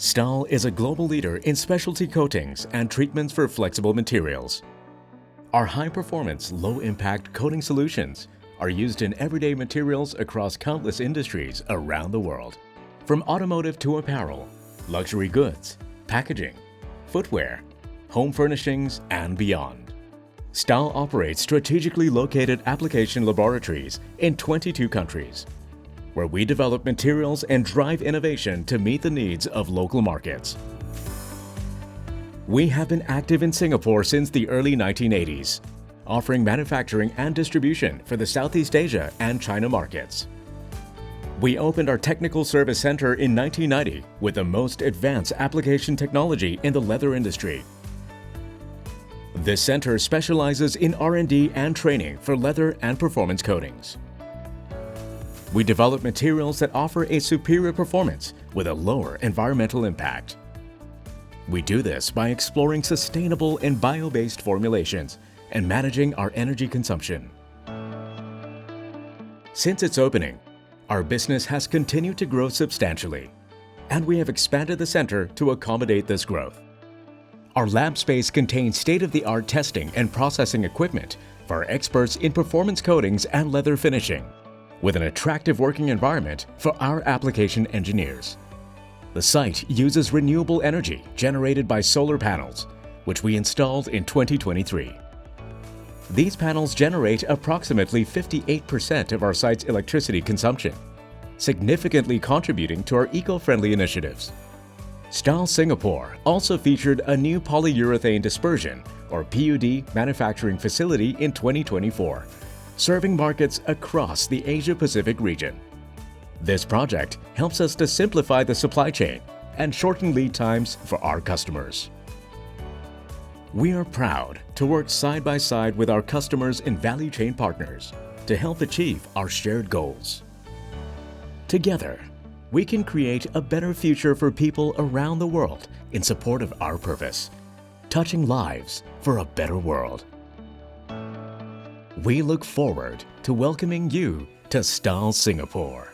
Stahl is a global leader in specialty coatings and treatments for flexible materials. Our high-performance, low-impact coating solutions are used in everyday materials across countless industries around the world. From automotive to apparel, luxury goods, packaging, footwear, home furnishings, and beyond. Stahl operates strategically located application laboratories in 22 countries, where we develop materials and drive innovation to meet the needs of local markets. We have been active in Singapore since the early 1980s, offering manufacturing and distribution for the Southeast Asia and China markets. We opened our technical service center in 1990 with the most advanced application technology in the leather industry. This center specializes in R&D and training for leather and performance coatings. We develop materials that offer a superior performance with a lower environmental impact. We do this by exploring sustainable and bio-based formulations and managing our energy consumption. Since its opening, our business has continued to grow substantially, and we have expanded the center to accommodate this growth. Our lab space contains state-of-the-art testing and processing equipment for experts in performance coatings and leather finishing, with an attractive working environment for our application engineers. The site uses renewable energy generated by solar panels, which we installed in 2023. These panels generate approximately 58% of our site's electricity consumption, significantly contributing to our eco-friendly initiatives. Stahl Singapore also featured a new polyurethane dispersion, or PUD, manufacturing facility in 2024, serving markets across the Asia-Pacific region. This project helps us to simplify the supply chain and shorten lead times for our customers. We are proud to work side by side with our customers and value chain partners to help achieve our shared goals. Together, we can create a better future for people around the world in support of our purpose, touching lives for a better world. We look forward to welcoming you to Stahl Singapore.